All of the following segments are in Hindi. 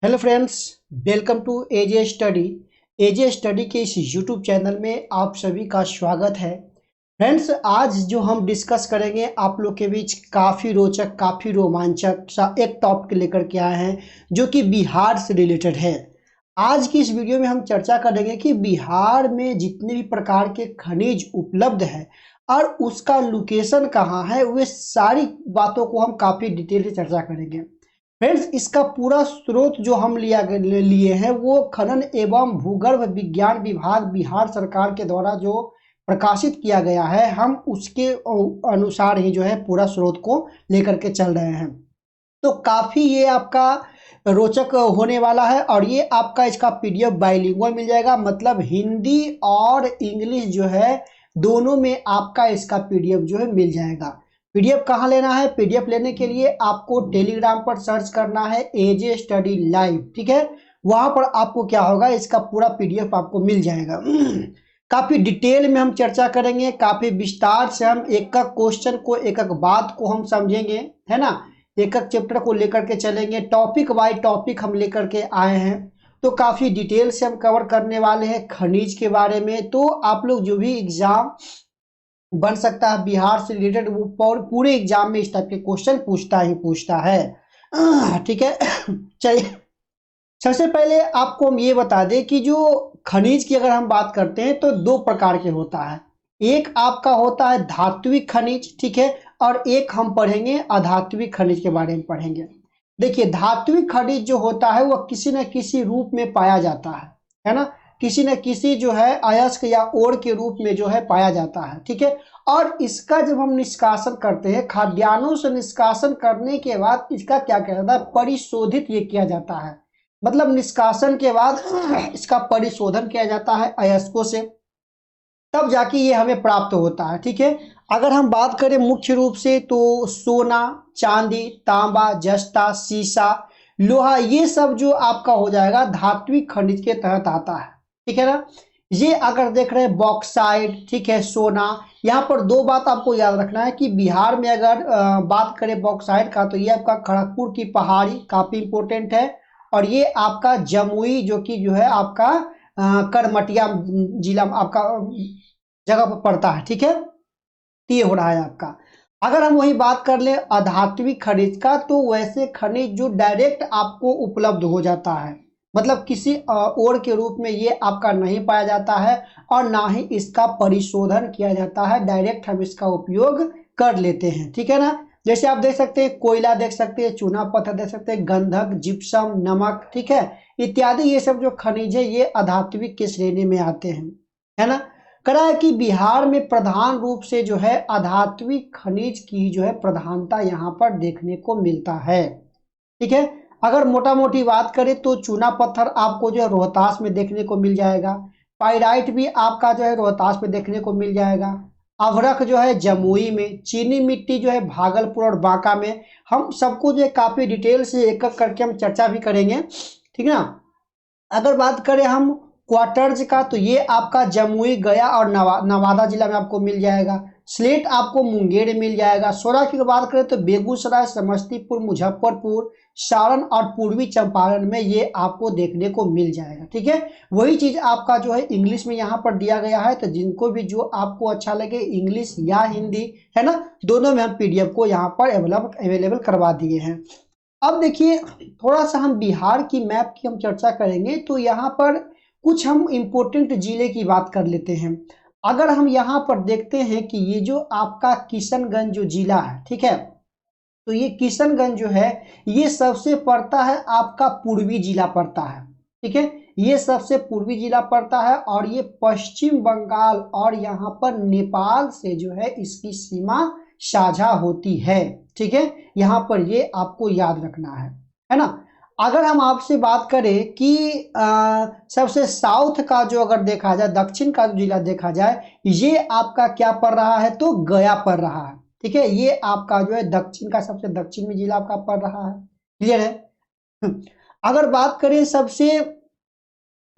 Hello friends, welcome to AJ study. AJ study के इस यूट्यूब चैनल में आप सभी का स्वागत है। फ्रेंड्स, आज जो हम डिस्कस करेंगे आप लोग के बीच काफ़ी रोचक, काफ़ी रोमांचक सा एक टॉपिक लेकर के आए हैं जो कि बिहार से रिलेटेड है। आज की इस वीडियो में हम चर्चा करेंगे कि बिहार में जितने भी प्रकार के खनिज उपलब्ध है और उसका लोकेशन कहाँ है, वे सारी बातों को हम काफ़ी डिटेल से चर्चा करेंगे। फ्रेंड्स, इसका पूरा स्रोत जो हम लिए हैं वो खनन एवं भूगर्भ विज्ञान विभाग बिहार सरकार के द्वारा जो प्रकाशित किया गया है, हम उसके अनुसार ही जो है पूरा स्रोत को लेकर के चल रहे हैं। तो काफ़ी ये आपका रोचक होने वाला है और ये आपका इसका पीडीएफ बाइलिंगुअल मिल जाएगा, मतलब हिंदी और इंग्लिश जो है दोनों में आपका इसका पीडीएफ जो है मिल जाएगा। पीडीएफ कहाँ लेना है? पीडीएफ लेने के लिए आपको टेलीग्राम पर सर्च करना है एजे स्टडी लाइव, ठीक है। वहां पर आपको क्या होगा, इसका पूरा पीडीएफ आपको मिल जाएगा। काफी डिटेल में हम चर्चा करेंगे, काफी विस्तार से हम एक एक क्वेश्चन को, एक एक बात को हम समझेंगे, है ना। एक एक चैप्टर को लेकर के चलेंगे, टॉपिक बाय टॉपिक हम लेकर के आए हैं। तो काफी डिटेल से हम कवर करने वाले हैं खनिज के बारे में। तो आप लोग जो भी एग्जाम बन सकता है बिहार से रिलेटेड, वो पूरे एग्जाम में इस टाइप के क्वेश्चन पूछता है। ठीक है। चलिए, सबसे पहले आपको हम ये बता दें कि जो खनिज की अगर हम बात करते हैं तो दो प्रकार के होता है। एक आपका होता है धात्विक खनिज, ठीक है, और एक हम पढ़ेंगे अधात्विक खनिज के बारे में पढ़ेंगे। देखिए, धात्विक खनिज जो होता है वह किसी न किसी रूप में पाया जाता है ना, किसी न किसी जो है अयस्क या ओर के रूप में जो है पाया जाता है, ठीक है। और इसका जब हम निष्कासन करते हैं, खाद्यान्नों से निष्कासन करने के बाद इसका क्या किया जाता है, परिशोधित ये किया जाता है। मतलब निष्कासन के बाद इसका परिशोधन किया जाता है अयस्कों से, तब जाके ये हमें प्राप्त होता है, ठीक है। अगर हम बात करें मुख्य रूप से तो सोना, चांदी, तांबा, जस्ता, सीसा, लोहा, ये सब जो आपका हो जाएगा धात्विक खनिज के तहत आता है, ठीक है ना। ये अगर देख रहे हैं बॉक्साइट, ठीक है, सोना, यहाँ पर दो बात आपको याद रखना है कि बिहार में अगर बात करें बॉक्साइट का तो ये आपका खड़गपुर की पहाड़ी काफी इंपॉर्टेंट है, और ये आपका जमुई जो कि जो है आपका करमटिया जिला आपका जगह पर पड़ता है, ठीक है। तो ये हो रहा है आपका। अगर हम वही बात कर ले अधात्विक खनिज का, तो वैसे खनिज जो डायरेक्ट आपको उपलब्ध हो जाता है, मतलब किसी और के रूप में ये आपका नहीं पाया जाता है और ना ही इसका परिशोधन किया जाता है, डायरेक्ट हम इसका उपयोग कर लेते हैं, ठीक है ना। जैसे आप देख सकते हैं कोयला, देख सकते हैं चूना पत्थर, देख सकते हैं गंधक, जिप्सम, नमक, ठीक है, इत्यादि। ये सब जो खनिज है ये अधात्विक की श्रेणी में आते हैं, है ना। करा है कि बिहार में प्रधान रूप से जो है अधात्विक खनिज की जो है प्रधानता यहाँ पर देखने को मिलता है, ठीक है। अगर मोटा मोटी बात करें तो चूना पत्थर आपको जो है रोहतास में देखने को मिल जाएगा, पाइराइट भी आपका जो है रोहतास में देखने को मिल जाएगा, अभ्रक जो है जमुई में, चीनी मिट्टी जो है भागलपुर और बांका में। हम सबको जो है काफी डिटेल से एक एक करके हम चर्चा भी करेंगे, ठीक है ना। अगर बात करें हम क्वार्टर्ज का तो ये आपका जमुई, गया और नवादा जिला में आपको मिल जाएगा। स्लेट आपको मुंगेर में मिल जाएगा। सोना की बात करें तो बेगूसराय, समस्तीपुर, मुजफ्फरपुर, सारण और पूर्वी चंपारण में ये आपको देखने को मिल जाएगा, ठीक है। वही चीज आपका जो है इंग्लिश में यहाँ पर दिया गया है, तो जिनको भी जो आपको अच्छा लगे इंग्लिश या हिंदी, है ना, दोनों में हम पीडीएफ को यहाँ पर अवेलेबल करवा दिए हैं। अब देखिए, थोड़ा सा हम बिहार की मैप की हम चर्चा करेंगे तो यहाँ पर कुछ हम इम्पोर्टेंट जिले की बात कर लेते हैं। अगर हम यहाँ पर देखते हैं कि ये जो आपका किशनगंज जो जिला है, ठीक है, तो ये किशनगंज जो है ये सबसे पड़ता है आपका पूर्वी जिला पड़ता है, ठीक है। ये सबसे पूर्वी जिला पड़ता है और ये पश्चिम बंगाल और यहाँ पर नेपाल से जो है इसकी सीमा साझा होती है, ठीक है। यहाँ पर ये आपको याद रखना है ना। अगर हम आपसे बात करें कि सबसे साउथ का जो अगर देखा जाए, दक्षिण का जो जिला देखा जाए, ये आपका क्या पड़ रहा है, तो गया पड़ रहा है, ठीक है। ये आपका जो है दक्षिण का सबसे दक्षिण में जिला आपका पड़ रहा है, क्लियर है। अगर बात करें सबसे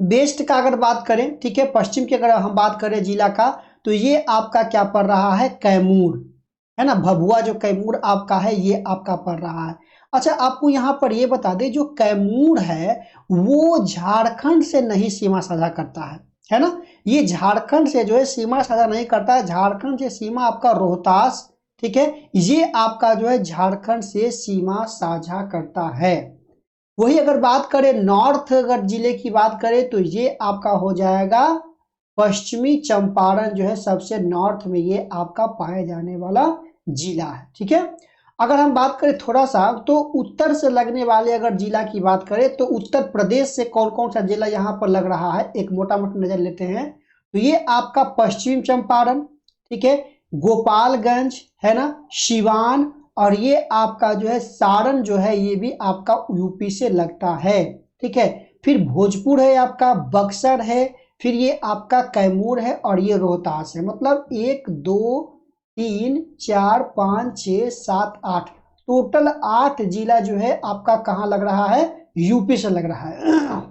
वेस्ट का, अगर बात करें, ठीक है, पश्चिम की अगर हम बात करें जिला का, तो ये आपका क्या पड़ रहा है, कैमूर, है ना। भभुआ जो कैमूर आपका है ये आपका पड़ रहा है। अच्छा, आपको यहाँ पर ये बता दें, जो कैमूर है वो झारखंड से नहीं सीमा साझा करता है ना। ये झारखंड से जो है सीमा साझा नहीं करता है। झारखंड से सीमा आपका रोहतास, ठीक है, ये आपका जो है झारखंड से सीमा साझा करता है। वही अगर बात करें नॉर्थ अगर जिले की बात करें तो ये आपका हो जाएगा पश्चिमी चंपारण, जो है सबसे नॉर्थ में ये आपका पाए जाने वाला जिला है, ठीक है। अगर हम बात करें थोड़ा सा तो उत्तर से लगने वाले अगर जिला की बात करें तो उत्तर प्रदेश से कौन कौन सा जिला यहाँ पर लग रहा है, एक मोटा मोटा नजर लेते हैं। तो ये आपका पश्चिम चंपारण, ठीक है, गोपालगंज, है ना, सिवान, और ये आपका जो है सारण, जो है ये भी आपका यूपी से लगता है, ठीक है। फिर भोजपुर है आपका, बक्सर है, फिर ये आपका कैमूर है, और ये रोहतास है। मतलब 1 2 3 4 5 6 7 8, टोटल 8 जिला जो है आपका कहाँ लग रहा है, यूपी से लग रहा है।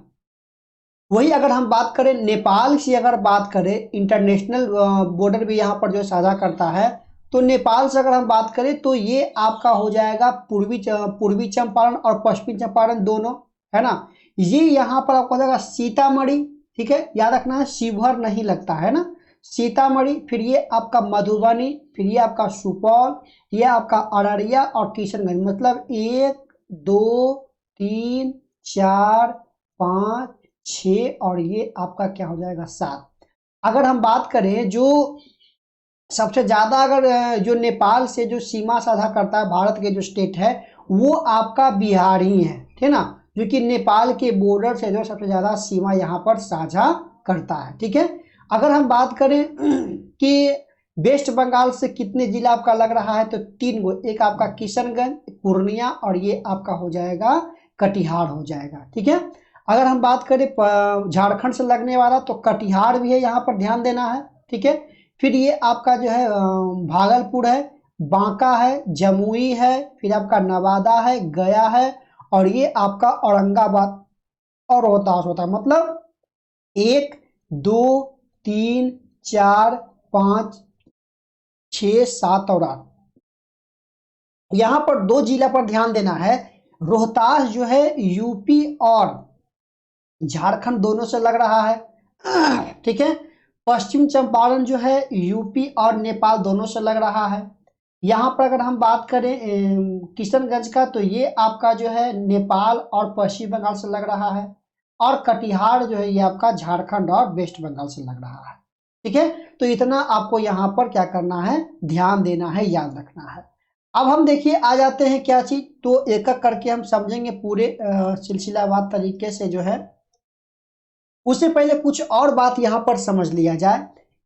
वही अगर हम बात करें नेपाल से, अगर बात करें इंटरनेशनल बॉर्डर भी यहाँ पर जो साझा करता है, तो नेपाल से अगर हम बात करें तो ये आपका हो जाएगा पूर्वी चंपारण और पश्चिमी चंपारण दोनों, है ना। ये यहाँ पर आपको हो जाएगा सीतामढ़ी, ठीक है, याद रखना है शिवहर नहीं लगता है ना, सीतामढ़ी, फिर ये आपका मधुबनी, फिर ये आपका सुपौल, ये आपका अररिया और किशनगंज। मतलब 1 2 3 4 5 6 और ये आपका क्या हो जाएगा 7। अगर हम बात करें जो सबसे ज्यादा अगर जो नेपाल से जो सीमा साझा करता है भारत के जो स्टेट है वो आपका बिहार ही है, ठीक ना, जो कि नेपाल के बॉर्डर से जो सबसे ज्यादा सीमा यहाँ पर साझा करता है, ठीक है। अगर हम बात करें कि वेस्ट बंगाल से कितने जिला आपका लग रहा है, तो 3 गो, एक आपका किशनगंज, पूर्णिया, और ये आपका हो जाएगा कटिहार हो जाएगा, ठीक है। अगर हम बात करें झारखंड से लगने वाला तो कटिहार भी है, यहाँ पर ध्यान देना है, ठीक है। फिर ये आपका जो है भागलपुर है, बांका है, जमुई है, फिर आपका नवादा है, गया है, और ये आपका औरंगाबाद और रोहतास होता है। मतलब 1 2 3 4 5 6 7 और 8, यहाँ पर 2 जिला पर ध्यान देना है। रोहतास जो है यूपी और झारखंड दोनों से लग रहा है, ठीक है। पश्चिम चंपारण जो है यूपी और नेपाल दोनों से लग रहा है। यहाँ पर अगर हम बात करें किशनगंज का, तो ये आपका जो है नेपाल और पश्चिम बंगाल से लग रहा है, और कटिहार जो है ये आपका झारखंड और वेस्ट बंगाल से लग रहा है, ठीक है। तो इतना आपको यहाँ पर क्या करना है, ध्यान देना है, याद रखना है। अब हम देखिए आ जाते हैं क्या चीज, तो एक एक करके हम समझेंगे पूरे सिलसिलावार तरीके से जो है। उससे पहले कुछ और बात यहाँ पर समझ लिया जाए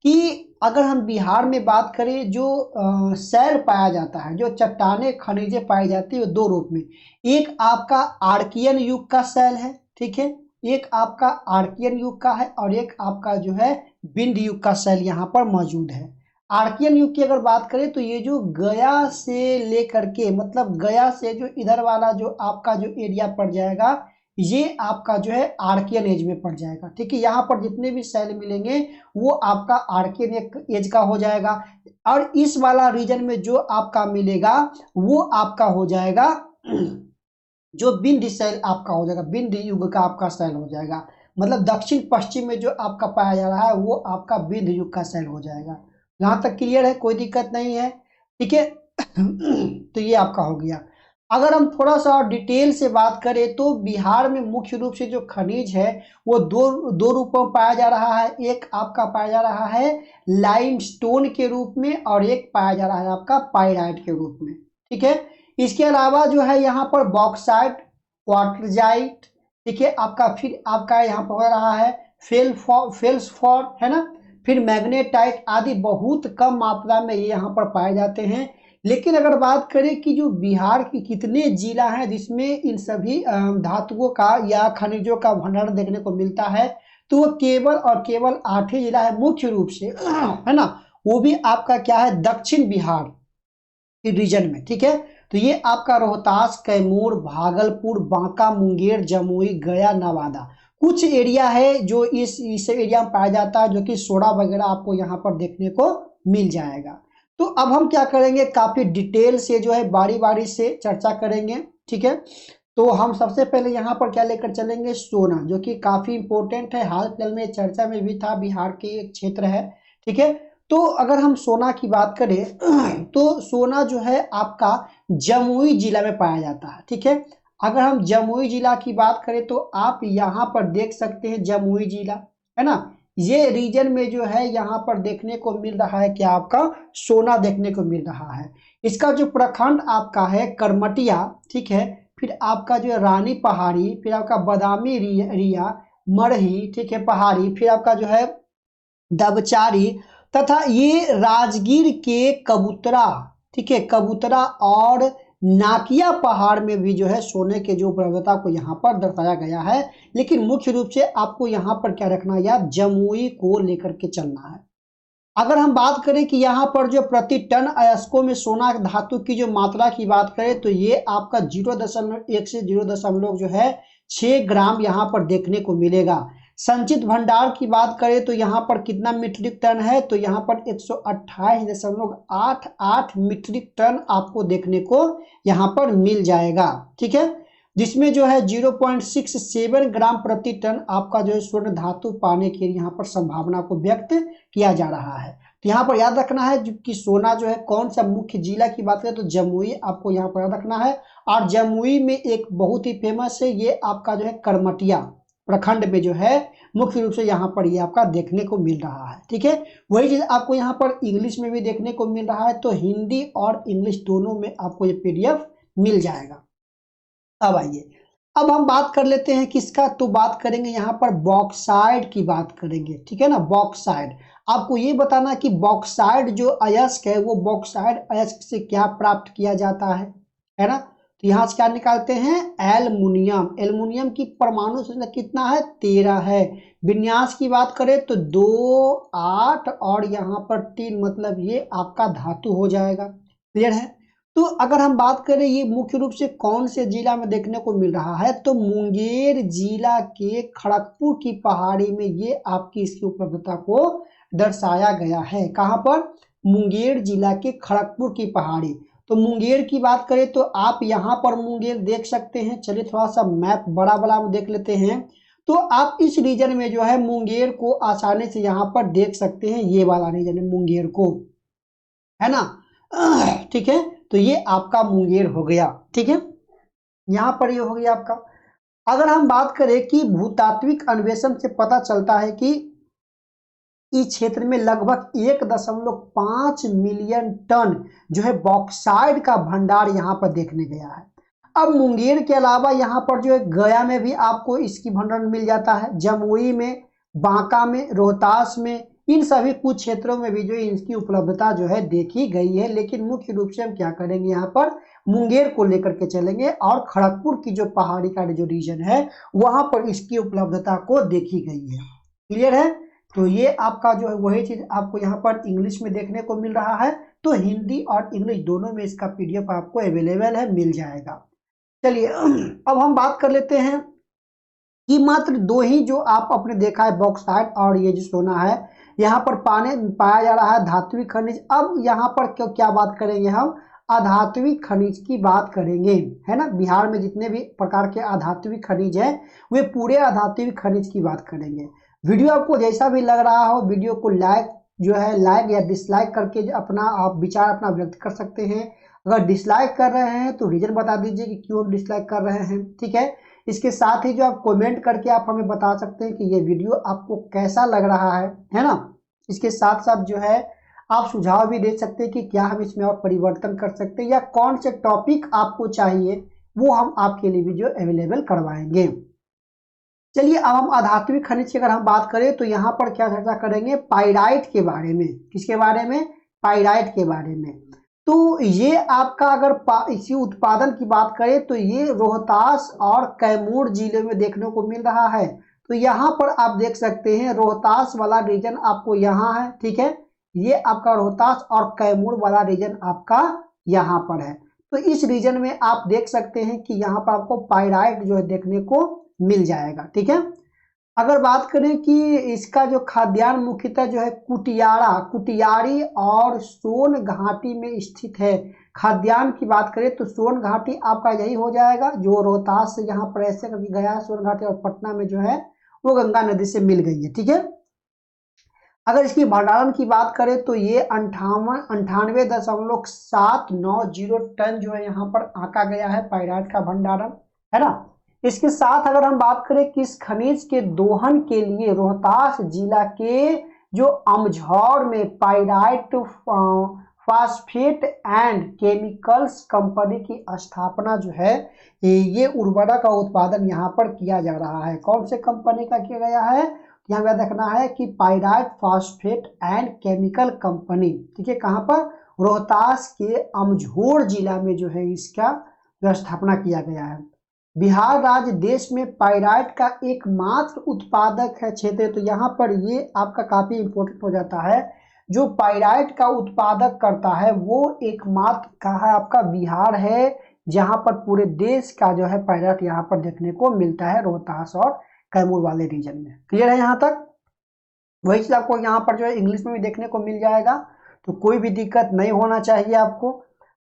कि अगर हम बिहार में बात करें जो सैल पाया जाता है, जो चट्टाने खनिजें पाई जाती है, वो 2 रूप में, एक आपका आर्कियन युग का सैल है, ठीक है, एक आपका आर्कियन युग का है, और एक आपका जो है बिंद युग का सैल यहाँ पर मौजूद है। आर्कियन युग की अगर बात करें तो ये जो गया से लेकर के, मतलब गया से जो इधर वाला जो आपका जो एरिया पड़ जाएगा, ये आपका जो है आर्कियन एज में पड़ जाएगा, ठीक है। यहाँ पर जितने भी सेल मिलेंगे वो आपका आर्कियन एज का हो जाएगा, और इस वाला रीजन में जो आपका मिलेगा वो आपका हो जाएगा जो बिंद सेल आपका हो जाएगा, बिंद युग का आपका सेल हो जाएगा। मतलब दक्षिण पश्चिम में जो आपका पाया जा रहा है वो आपका बिंद युग का सेल हो जाएगा। यहाँ तक क्लियर है, कोई दिक्कत नहीं है, ठीक है। तो ये आपका हो गया। अगर हम थोड़ा सा और डिटेल से बात करें तो बिहार में मुख्य रूप से जो खनिज है वो दो रूपों में पाया जा रहा है। एक आपका पाया जा रहा है लाइमस्टोन के रूप में, और एक पाया जा रहा है आपका पाइराइट के रूप में, ठीक है। इसके अलावा जो है यहाँ पर बॉक्साइट, क्वार्टरजाइट, ठीक है, आपका फिर आपका यहाँ पर हो रहा है फेल्सफोर, है ना, फिर मैग्नेटाइट आदि बहुत कम मात्रा में ये यहाँ पर पाए जाते हैं। लेकिन अगर बात करें कि जो बिहार के कितने जिला हैं जिसमें इन सभी धातुओं का या खनिजों का भंडारण देखने को मिलता है, तो वो केवल और केवल 8 ही जिला है मुख्य रूप से, है ना। वो भी आपका क्या है, दक्षिण बिहार के रीजन में, ठीक है। तो ये आपका रोहतास, कैमूर, भागलपुर, बांका, मुंगेर, जमुई, गया, नवादा, कुछ एरिया है जो इस एरिया में पाया जाता है, जो कि सोडा वगैरह आपको यहाँ पर देखने को मिल जाएगा। तो अब हम क्या करेंगे, काफी डिटेल से जो है बारी बारी से चर्चा करेंगे, ठीक है। तो हम सबसे पहले यहाँ पर क्या लेकर चलेंगे, सोना, जो कि काफी इंपॉर्टेंट है, हाल फिलहाल में चर्चा में भी था, बिहार के एक क्षेत्र है, ठीक है। तो अगर हम सोना की बात करें तो सोना जो है आपका जमुई जिला में पाया जाता है, ठीक है। अगर हम जमुई जिला की बात करें तो आप यहाँ पर देख सकते हैं जमुई जिला, है ना। ये रीजन में जो है यहाँ पर देखने को मिल रहा है कि आपका सोना देखने को मिल रहा है। इसका जो प्रखंड आपका है करमटिया, ठीक है, फिर आपका जो है रानी पहाड़ी, फिर आपका बादामी रिया, मरही, ठीक है, पहाड़ी, फिर आपका जो है दबचारी, तथा ये राजगीर के कबूतरा, ठीक है, कबूतरा और नाकिया पहाड़ में भी जो है सोने के जो उपलब्धता को यहाँ पर दर्शाया गया है। लेकिन मुख्य रूप से आपको यहाँ पर क्या रखना है यार, जमुई को लेकर के चलना है। अगर हम बात करें कि यहाँ पर जो प्रति टन अयस्कों में सोना धातु की जो मात्रा की बात करें तो ये आपका 0.1 से 0.6 ग्राम यहाँ पर देखने को मिलेगा। संचित भंडार की बात करें तो यहाँ पर कितना मीट्रिक टन है, तो यहाँ पर 128.88 मीट्रिक टन आपको देखने को यहाँ पर मिल जाएगा, ठीक है। जिसमें जो है 0.67 ग्राम प्रति टन आपका जो है स्वर्ण धातु पाने के यहाँ पर संभावना को व्यक्त किया जा रहा है। तो यहाँ पर याद रखना है कि सोना जो है कौन सा मुख्य जिला की बात करें तो जमुई आपको यहाँ पर याद रखना है। और जमुई में एक बहुत ही फेमस है, ये आपका जो है करमटिया प्रखंड में जो है मुख्य रूप से यहाँ पर ये आपका देखने को मिल रहा है, ठीक है। वही चीज आपको यहाँ पर इंग्लिश में भी देखने को मिल रहा है, तो हिंदी और इंग्लिश दोनों में आपको ये PDF मिल जाएगा। अब आइए, अब हम बात कर लेते हैं किसका, तो बात करेंगे यहाँ पर बॉक्साइड की बात करेंगे, ठीक है ना। बॉक्साइड, आपको ये बताना कि बॉक्साइड जो अयस्क है वो बॉक्साइड अयस्क से क्या प्राप्त किया जाता है ना। तो यहाँ से क्या निकालते हैं, एल्युमिनियम। एल्युमिनियम की परमाणु संख्या कितना है, 13 है। विन्यास की बात करें तो 2, 8 और यहाँ पर 3, मतलब ये आपका धातु हो जाएगा, क्लियर है। तो अगर हम बात करें ये मुख्य रूप से कौन से जिला में देखने को मिल रहा है, तो मुंगेर जिला के खड़गपुर की पहाड़ी में ये आपकी इसकी उपलब्धता को दर्शाया गया है। कहाँ पर, मुंगेर जिला के खड़गपुर की पहाड़ी। तो मुंगेर की बात करें तो आप यहाँ पर मुंगेर देख सकते हैं। चलिए थोड़ा सा मैप बड़ा बड़ा देख लेते हैं। तो आप इस रीजन में जो है मुंगेर को आसानी से यहाँ पर देख सकते हैं, ये वाला रीजन है मुंगेर को, है ना, ठीक है। तो ये आपका मुंगेर हो गया, ठीक है, यहाँ पर ये हो गया आपका। अगर हम बात करें कि भूतात्विक अन्वेषण से पता चलता है कि इस क्षेत्र में लगभग 1.5 मिलियन टन जो है बॉक्साइड का भंडार यहाँ पर देखने गया है। अब मुंगेर के अलावा यहाँ पर जो है गया में भी आपको इसकी भंडार मिल जाता है, जमुई में, बांका में, रोहतास में, इन सभी कुछ क्षेत्रों में भी जो इसकी उपलब्धता जो है देखी गई है। लेकिन मुख्य रूप से हम क्या करेंगे, यहाँ पर मुंगेर को लेकर के चलेंगे और खड़गपुर की जो पहाड़ी का जो रीजन है वहां पर इसकी उपलब्धता को देखी गई है, क्लियर है। तो ये आपका जो है वही चीज आपको यहाँ पर इंग्लिश में देखने को मिल रहा है। तो हिंदी और इंग्लिश दोनों में इसका PDF आपको अवेलेबल है, मिल जाएगा। चलिए अब हम बात कर लेते हैं कि मात्र 2 ही जो आप अपने देखा है बॉक्साइट और ये जो सोना है यहाँ पर पाया जा रहा है धात्विक खनिज। अब यहाँ पर क्या बात करेंगे, हम अधात्विक खनिज की बात करेंगे, है ना। बिहार में जितने भी प्रकार के अधात्विक खनिज है वे पूरे अधात्विक खनिज की बात करेंगे। वीडियो आपको जैसा भी लग रहा हो वीडियो को लाइक या डिसलाइक करके अपना आप विचार अपना व्यक्त कर सकते हैं। अगर डिसलाइक कर रहे हैं तो रीजन बता दीजिए कि क्यों डिसलाइक कर रहे हैं, ठीक है। इसके साथ ही जो आप कमेंट करके आप हमें बता सकते हैं कि ये वीडियो आपको कैसा लग रहा है ना। इसके साथ साथ जो है आप सुझाव भी दे सकते हैं कि क्या हम इसमें और परिवर्तन कर सकते हैं या कौन से टॉपिक आपको चाहिए वो हम आपके लिए वीडियो अवेलेबल करवाएंगे। चलिए अब हम अधात्विक खनिज की अगर हम बात करें तो यहाँ पर क्या चर्चा करेंगे, पाइराइट के बारे में। किसके बारे में, पाइराइट के बारे में। तो ये आपका अगर इसी उत्पादन की बात करें तो ये रोहतास और कैमूर जिले में देखने को मिल रहा है। तो यहाँ पर आप देख सकते हैं रोहतास वाला रीजन आपको यहाँ है, ठीक है। ये आपका रोहतास और कैमूर वाला रीजन आपका यहाँ पर है। तो इस रीजन में आप देख सकते हैं कि यहाँ पर आपको पाइराइट जो है देखने को मिल जाएगा, ठीक है। अगर बात करें कि इसका जो खाद्यान्न मुख्यतः जो है कुटियारी और सोन घाटी में स्थित है। खाद्यान्न की बात करें तो सोन घाटी आपका यही हो जाएगा, जो रोहतास से यहाँ पर ऐसे करके गया है सोन घाटी, और पटना में जो है वो गंगा नदी से मिल गई है। ठीक है, अगर इसकी भंडारण की बात करें तो ये 98.790 टन जो है यहाँ पर आंका गया है पाइराइट का भंडारण, है ना। इसके साथ अगर हम बात करें कि इस खनिज के दोहन के लिए रोहतास जिला के जो अमझौर में pyrite phosphate and chemicals company की स्थापना जो है, ये उर्वरक का उत्पादन यहाँ पर किया जा रहा है। कौन से कंपनी का किया गया है, यहाँ पे देखना है कि pyrite phosphate and chemical company. ठीक है, कहाँ पर, रोहतास के अमझौर जिला में जो है इसका जो स्थापना किया गया है। बिहार राज्य देश में पाइराइट का एकमात्र उत्पादक है क्षेत्र, तो यहाँ पर ये आपका काफी इंपॉर्टेंट हो जाता है। जो पाइराइट का उत्पादक करता है वो एकमात्र कहा है आपका बिहार है, जहां पर पूरे देश का जो है पाइराइट यहाँ पर देखने को मिलता है, रोहतास और कैमूर वाले रीजन में। क्लियर है यहाँ तक। वही चीज आपको यहाँ पर जो है इंग्लिश में भी देखने को मिल जाएगा, तो कोई भी दिक्कत नहीं होना चाहिए आपको।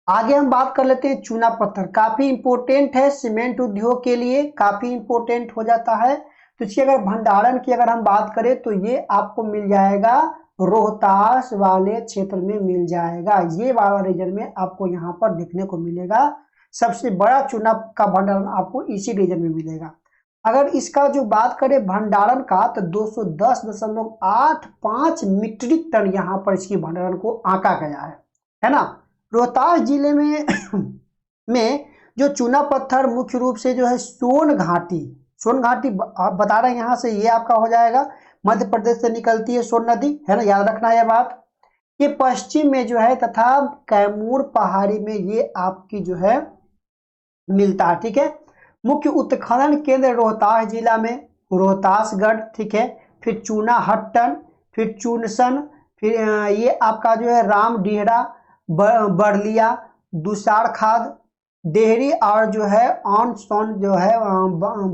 आगे हम बात कर लेते हैं चूना पत्थर, काफी इंपोर्टेंट है सीमेंट उद्योग के लिए, काफी इंपोर्टेंट हो जाता है। तो इसके अगर भंडारण की अगर हम बात करें तो ये आपको मिल जाएगा रोहतास वाले क्षेत्र में मिल जाएगा, ये वाला रीजन में आपको यहाँ पर देखने को मिलेगा। सबसे बड़ा चूना का भंडारण आपको इसी रीजन में मिलेगा। अगर इसका जो बात करें भंडारण का तो 210.85 मीट्रिक टन यहाँ पर इसकी भंडारण को आंका गया है ना। रोहतास जिले में में जो चूना पत्थर मुख्य रूप से जो है सोन घाटी आप बता रहे हैं, यहाँ से ये आपका हो जाएगा मध्य प्रदेश से निकलती है सोन नदी, है ना, याद रखना है बात। ये पश्चिम में जो है तथा कैमूर पहाड़ी में ये आपकी जो है मिलता है। ठीक है, मुख्य उत्खनन केंद्र रोहतास जिला में रोहतासगढ़, ठीक है, फिर चूना हट्टन, फिर चूनसन, फिर ये आपका जो है रामडीहरा, बड़लिया, दुसार खाद, डेहरी और जो है ऑन सोन जो है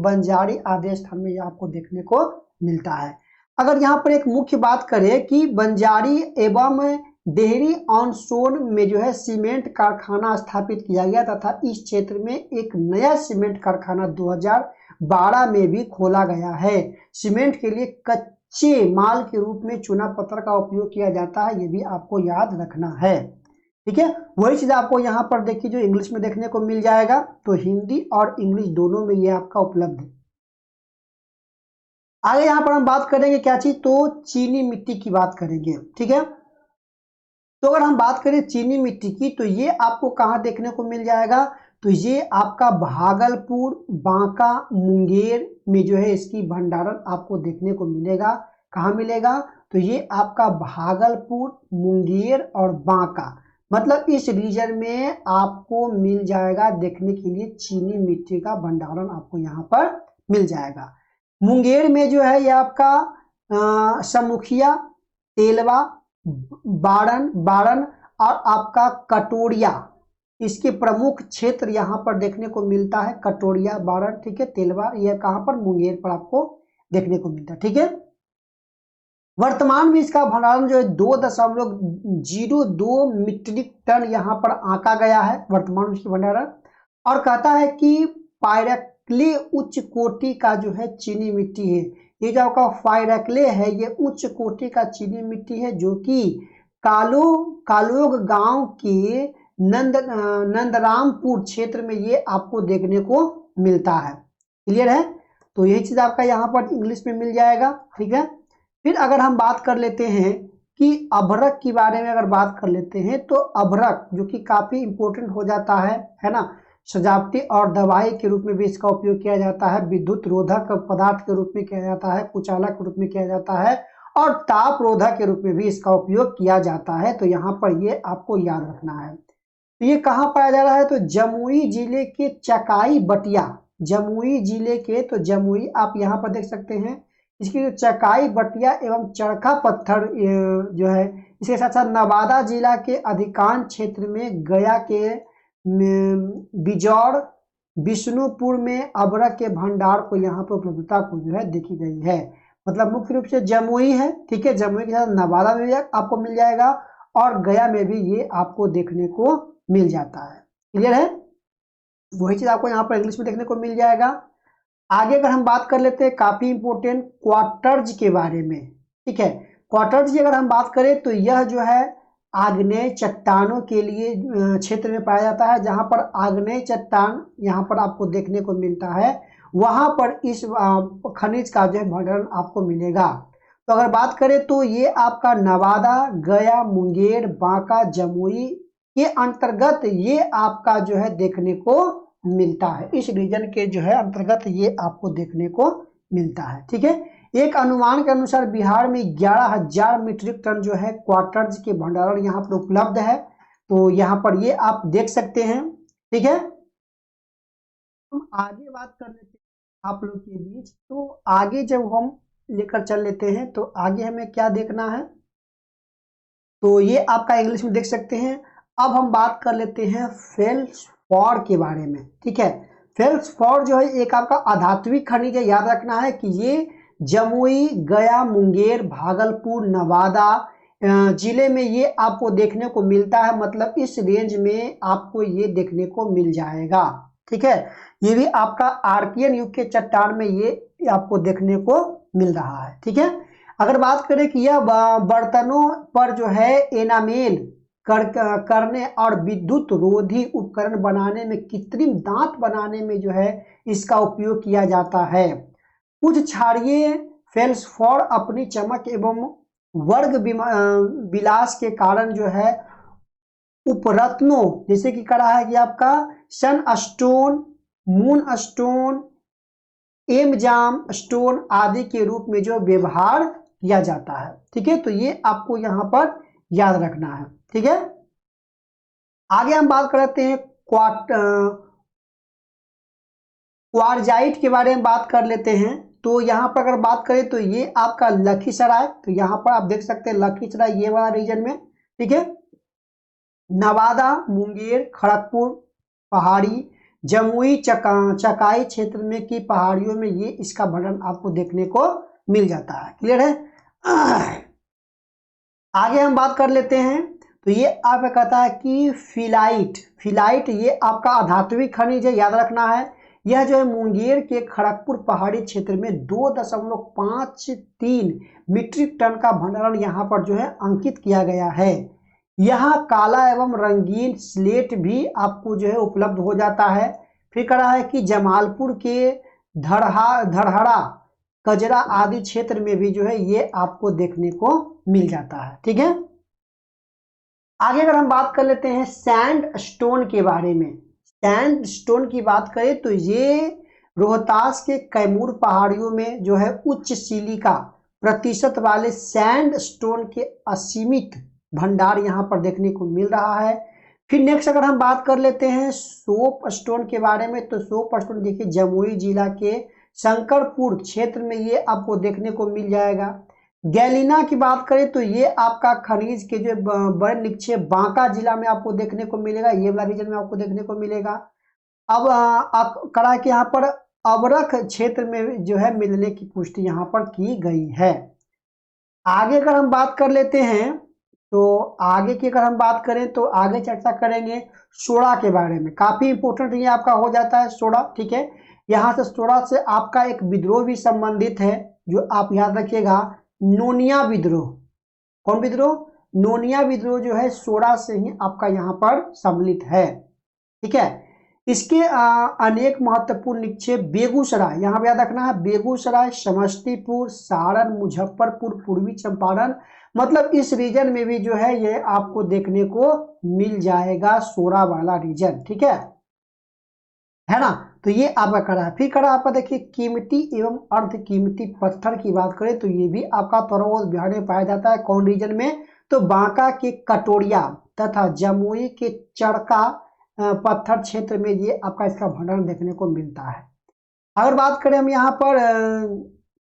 बंजारी आदि स्थान में आपको देखने को मिलता है। अगर यहाँ पर एक मुख्य बात करें कि बंजारी एवं डेहरी ऑन सोन में जो है सीमेंट कारखाना स्थापित किया गया तथा इस क्षेत्र में एक नया सीमेंट कारखाना 2012 में भी खोला गया है। सीमेंट के लिए कच्चे माल के रूप में चूना पत्थर का उपयोग किया जाता है, ये भी आपको याद रखना है। ठीक है, वही चीज आपको यहाँ पर देखिए जो इंग्लिश में देखने को मिल जाएगा, तो हिंदी और इंग्लिश दोनों में ये आपका उपलब्ध है। आगे यहाँ पर हम बात करेंगे क्या चीज, तो चीनी मिट्टी की बात करेंगे। ठीक है, तो अगर हम बात करें चीनी मिट्टी की तो ये आपको कहाँ देखने को मिल जाएगा, तो ये आपका भागलपुर, बांका, मुंगेर में जो है इसकी भंडारण आपको देखने को मिलेगा। कहाँ मिलेगा, तो ये आपका भागलपुर, मुंगेर और बांका, मतलब इस रीजन में आपको मिल जाएगा देखने के लिए चीनी मिट्टी का भंडारण आपको यहाँ पर मिल जाएगा। मुंगेर में जो है ये आपका समुखिया, तेलवा, बारन और आपका कटोरिया, इसके प्रमुख क्षेत्र यहाँ पर देखने को मिलता है। कटोरिया, बारन, ठीक है, तेलवा, ये कहाँ पर, मुंगेर पर आपको देखने को मिलता है। ठीक है, वर्तमान में इसका भंडारण जो है 2.02 मीट्रिक टन यहाँ पर आंका गया है वर्तमान में इसकी भंडारण, और कहता है कि पायरक्ले उच्च कोटि का जो है चीनी मिट्टी है। ये जो आपका पायरक्ले है ये उच्च कोटि का चीनी मिट्टी है, जो कि कालोग गांव के नंदरामपुर क्षेत्र में ये आपको देखने को मिलता है। क्लियर है, तो यही चीज आपका यहाँ पर इंग्लिश में मिल जाएगा। ठीक है, फिर अगर हम बात कर लेते हैं कि अभ्रक के बारे में अगर बात कर लेते हैं, तो अभ्रक जो कि काफी इंपॉर्टेंट हो जाता है ना, सजावटी और दवाई के रूप में भी इसका उपयोग किया जाता है, विद्युत रोधक पदार्थ के रूप में किया जाता है, कुचालक के रूप में किया जाता है और ताप रोधक के रूप में भी इसका उपयोग किया जाता है। तो यहाँ पर ये आपको याद रखना है। तो ये कहाँ पाया जा रहा है, तो जमुई जिले के चकाई बटिया, जमुई जिले के, तो जमुई आप यहाँ पर देख सकते हैं, इसकी जो चकाई बटिया एवं चरखा पत्थर जो है, इसके साथ साथ नवादा जिला के अधिकांश क्षेत्र में, गया के बिजौर, विष्णुपुर में अभ्रक के भंडार को यहाँ पर उपलब्धता को जो है देखी गई है। मतलब मुख्य रूप से जमुई है, ठीक है, जमुई के साथ नवादा में भी आपको मिल जाएगा और गया में भी ये आपको देखने को मिल जाता है। क्लियर है, वही चीज आपको यहाँ पर इंग्लिश में देखने को मिल जाएगा। आगे अगर हम बात कर लेते हैं काफी इंपोर्टेंट क्वार्टर्स के बारे में, ठीक है। क्वार्टर्स की अगर हम बात करें तो यह जो है आग्नेय चट्टानों के लिए क्षेत्र में पाया जाता है। जहां पर आग्नेय चट्टान यहाँ पर आपको देखने को मिलता है, वहां पर इस खनिज का जो है भंडारण आपको मिलेगा। तो अगर बात करें तो ये आपका नवादा, गया, मुंगेर, बांका, जमुई के अंतर्गत ये आपका जो है देखने को मिलता है। इस रीजन के जो है अंतर्गत ये आपको देखने को मिलता है, ठीक है। एक अनुमान के अनुसार बिहार में 11,000 मीट्रिक टन जो है क्वार्टर्स के भंडारण यहाँ पर उपलब्ध है। तो यहाँ पर ये आप देख सकते हैं, ठीक है। हम आगे बात कर लेते हैं आप लोग के बीच। तो आगे जब हम लेकर चल लेते हैं तो आगे हमें क्या देखना है, तो ये आपका इंग्लिश में देख सकते हैं। अब हम बात कर लेते हैं फेल्सपॉर के बारे में, ठीक है। फेल्सपॉर जो है एक आपका अधात्विक खनिज है। याद रखना है कि ये जमुई, गया, मुंगेर, भागलपुर, नवादा जिले में ये आपको देखने को मिलता है। मतलब इस रेंज में आपको ये देखने को मिल जाएगा, ठीक है। ये भी आपका आर्कियन युग के चट्टान में ये आपको देखने को मिल रहा है, ठीक है। अगर बात करें कि यह बर्तनों पर जो है एनामेल करने और विद्युत रोधी उपकरण बनाने में, कृत्रिम दांत बनाने में जो है इसका उपयोग किया जाता है। कुछ क्षारीय फेल्सपॉर अपनी चमक एवं वर्ग विलास के कारण जो है उपरत्नों जैसे कि करा है कि आपका सन स्टोन, मून स्टोन, एमजाम स्टोन आदि के रूप में जो व्यवहार किया जाता है, ठीक है। तो ये आपको यहाँ पर याद रखना है, ठीक है। आगे हम बात करते हैं क्वार्जाइट के बारे में बात कर लेते हैं। तो यहाँ पर अगर बात करें तो ये आपका लखीसराय, तो यहाँ पर आप देख सकते हैं लखीसराय ये वाला रीजन में, ठीक है। नवादा, मुंगेर, खड़गपुर पहाड़ी, जमुई, चकाई क्षेत्र में की पहाड़ियों में ये इसका भंडारण आपको देखने को मिल जाता है। क्लियर है। आगे हम बात कर लेते हैं। तो ये आपका कहता है कि फिलाइट ये आपका अधात्विक खनिज है। याद रखना है यह जो है मुंगेर के खड़गपुर पहाड़ी क्षेत्र में 2.53 मीट्रिक टन का भंडारण यहाँ पर जो है अंकित किया गया है। यहाँ काला एवं रंगीन स्लेट भी आपको जो है उपलब्ध हो जाता है। फिर कहा है कि जमालपुर के धड़हरा, कजरा आदि क्षेत्र में भी जो है ये आपको देखने को मिल जाता है, ठीक है। आगे अगर हम बात कर लेते हैं सैंड स्टोन के बारे में। सैंड स्टोन की बात करें तो ये रोहतास के कैमूर पहाड़ियों में जो है उच्च सिलिका प्रतिशत वाले सैंड स्टोन के असीमित भंडार यहाँ पर देखने को मिल रहा है। फिर नेक्स्ट अगर हम बात कर लेते हैं सोप स्टोन के बारे में, तो सोप स्टोन देखिए जमुई जिला के शंकरपुर क्षेत्र में ये आपको देखने को मिल जाएगा। गैलिना की बात करें तो ये आपका खनिज के जो बड़े निक्षेप बांका जिला में आपको देखने को मिलेगा, ये वाला रीजन में आपको देखने को मिलेगा। अब कड़ा के यहाँ पर अबरख क्षेत्र में जो है मिलने की पुष्टि यहाँ पर की गई है। आगे अगर हम बात कर लेते हैं तो आगे की अगर हम बात करें तो आगे चर्चा करेंगे सोडा के बारे में। काफी इंपोर्टेंट ये आपका हो जाता है सोडा, ठीक है। यहाँ से सोडा से आपका एक विद्रोह भी संबंधित है जो आप याद रखिएगा, नोनिया विद्रोह। कौन विद्रोह? नोनिया विद्रोह जो है सोडा से ही आपका यहाँ पर सम्मिलित है, ठीक है। इसके अनेक महत्वपूर्ण निक्षेप बेगूसराय, यहाँ पे याद रखना है, बेगूसराय, समस्तीपुर, सारण, मुजफ्फरपुर, पूर्वी चंपारण, मतलब इस रीजन में भी जो है ये आपको देखने को मिल जाएगा सोडा वाला रीजन, ठीक है ना। तो ये आपका कड़ा है। फिर कड़ा आपका देखिए कीमती एवं अर्ध कीमती पत्थर की बात करें तो ये भी आपका तरोल बिहार में पाया जाता है। कौन रीजन में? तो बांका के कटोरिया तथा जमुई के चड़का पत्थर क्षेत्र में ये आपका इसका भंडारण देखने को मिलता है। अगर बात करें हम यहाँ पर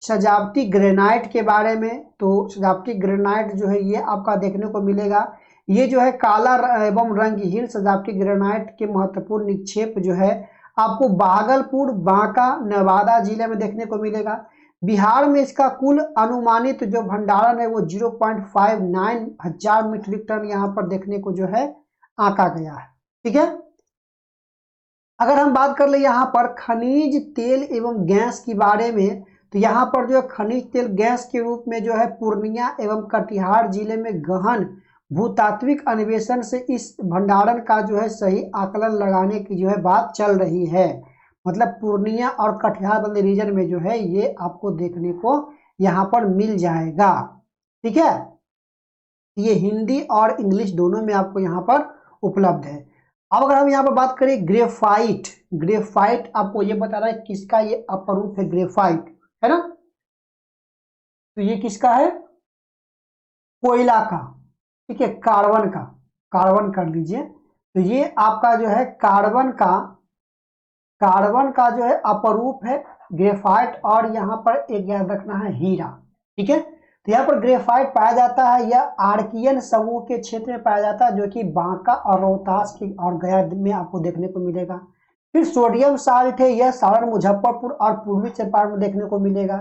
सजावटी ग्रेनाइट के बारे में, तो सजावटी ग्रेनाइट जो है ये आपका देखने को मिलेगा। ये जो है काला एवं रंगहीन सजावटी ग्रेनाइट के महत्वपूर्ण निक्षेप जो है आपको भागलपुर, बांका, नवादा जिले में देखने को मिलेगा। बिहार में इसका कुल अनुमानित जो भंडारण है वो 0.59 हजार मीट्रिक टन यहाँ पर देखने को जो है आंका गया है। ठीक है, अगर हम बात कर ले यहाँ पर खनिज तेल एवं गैस के बारे में, तो यहाँ पर जो है खनिज तेल गैस के रूप में जो है पूर्णिया एवं कटिहार जिले में गहन भूतात्विक अन्वेषण से इस भंडारण का जो है सही आकलन लगाने की जो है बात चल रही है। मतलब पूर्णिया और कटिहार वाले रीजन में जो है ये आपको देखने को यहाँ पर मिल जाएगा। ठीक है, ये हिंदी और इंग्लिश दोनों में आपको यहाँ पर उपलब्ध है। अब अगर हम यहाँ पर बात करें ग्रेफाइट, ग्रेफाइट आपको ये बता रहा है किसका ये अपरूप है, ग्रेफाइट है ना, तो ये किसका है, कोयला का। ठीक है, कार्बन का, कार्बन कर लीजिए, तो ये आपका जो है कार्बन का जो है अपरूप है ग्रेफाइट। और यहाँ पर एक याद रखना है हीरा। ठीक है, तो यहाँ पर ग्रेफाइट पाया जाता है, यह आर्कियन समूह के क्षेत्र में पाया जाता है जो कि बांका और रोहतास की और गया में आपको देखने को मिलेगा। फिर सोडियम साल्ट है, यह सारण, मुजफ्फरपुर और पूर्वी चंपारण में देखने को मिलेगा।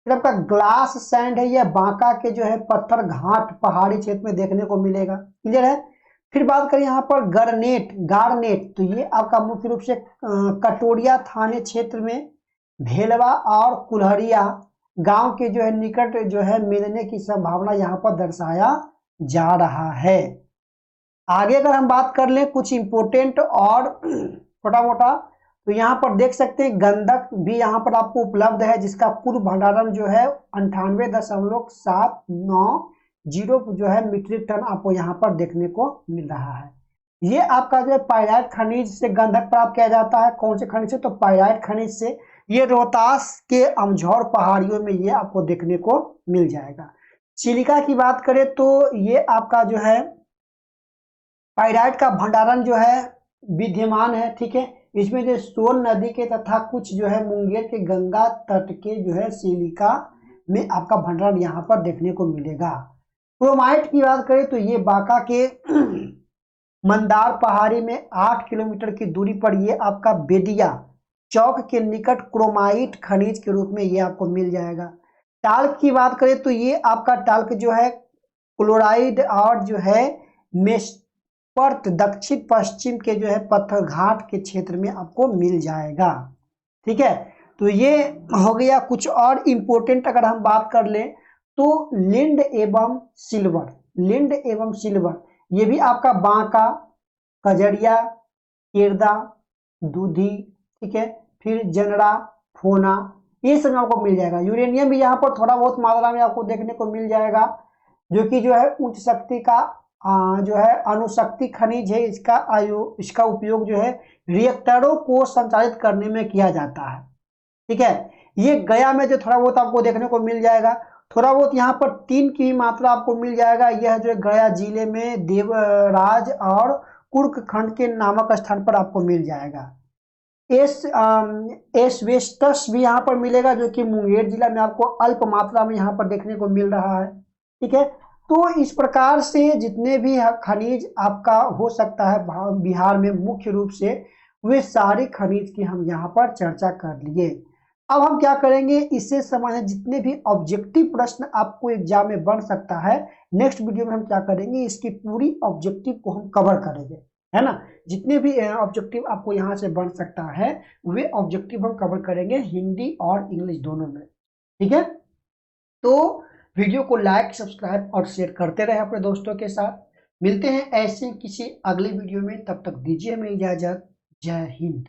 फिर आपका ग्लास सैंड है, यह बांका के जो है पत्थर घाट पहाड़ी क्षेत्र में देखने को मिलेगा। क्लियर है। फिर बात करें यहाँ पर गार्नेट, तो ये आपका मुख्य रूप से कटोरिया थाने क्षेत्र में भेलवा और कुल्हड़िया गांव के जो है निकट जो है मिलने की संभावना यहाँ पर दर्शाया जा रहा है। आगे अगर हम बात कर लें कुछ इंपोर्टेंट और छोटा मोटा, तो यहाँ पर देख सकते हैं गंधक भी यहाँ पर आपको उपलब्ध है जिसका कुल भंडारण जो है 98.790 जो है मीट्रिक टन आपको यहाँ पर देखने को मिल रहा है। ये आपका जो है पाइराइट खनिज से गंधक प्राप्त किया जाता है। कौन से खनिज से, तो पाइराइट खनिज से। ये रोहतास के अमझौर पहाड़ियों में ये आपको देखने को मिल जाएगा। सिलिका की बात करें तो ये आपका जो है पाइराइट का भंडारण जो है विद्यमान है। ठीक है, इसमें जो सोन नदी के तथा कुछ जो है मुंगेर के गंगा तट के जो है सिलिका में आपका भंडारण यहाँ पर देखने को मिलेगा। क्रोमाइट की बात करें तो ये बांका के मंदार पहाड़ी में 8 किलोमीटर की दूरी पर ये आपका बेदिया चौक के निकट क्रोमाइट खनिज के रूप में ये आपको मिल जाएगा। टाल्क की बात करें तो ये आपका टाल्क जो है क्लोराइड और जो है मेस्पर्ट दक्षिण पश्चिम के जो है पत्थर घाट के क्षेत्र में आपको मिल जाएगा। ठीक है, तो ये हो गया। कुछ और इम्पोर्टेंट अगर हम बात कर लें तो लिंड एवं सिल्वर, ये भी आपका बांका, कजरिया, केरदा, दूधी, ठीक है, फिर जनरा, फोना, ये सब आपको मिल जाएगा। यूरेनियम भी यहाँ पर थोड़ा बहुत मात्रा में आपको देखने को मिल जाएगा जो कि जो है उच्च शक्ति का जो है अणुशक्ति खनिज है। इसका उपयोग जो है रिएक्टरों को संचालित करने में किया जाता है। ठीक है, ये गया में जो थोड़ा बहुत आपको देखने को मिल जाएगा। थोड़ा बहुत यहाँ पर तीन की मात्रा आपको मिल जाएगा। यह जो गया जिले में देवराज और कुर्क खंड के नामक स्थान पर आपको मिल जाएगा। एस्बेस्टस भी यहाँ पर मिलेगा जो कि मुंगेर जिला में आपको अल्प मात्रा में यहाँ पर देखने को मिल रहा है। ठीक है, तो इस प्रकार से जितने भी खनिज आपका हो सकता है बिहार में मुख्य रूप से, वे सारे खनिज की हम यहाँ पर चर्चा कर लिए। अब हम क्या करेंगे, इससे संबंधित जितने भी ऑब्जेक्टिव प्रश्न आपको एग्जाम में बन सकता है, नेक्स्ट वीडियो में हम क्या करेंगे, इसकी पूरी ऑब्जेक्टिव को हम कवर करेंगे, है ना। जितने भी ऑब्जेक्टिव आपको यहाँ से बन सकता है वे ऑब्जेक्टिव हम कवर करेंगे हिंदी और इंग्लिश दोनों में। ठीक है, तो वीडियो को लाइक, सब्सक्राइब और शेयर करते रहे अपने दोस्तों के साथ। मिलते हैं ऐसे किसी अगले वीडियो में, तब तक दीजिए हमें इजाजत। जय हिंद।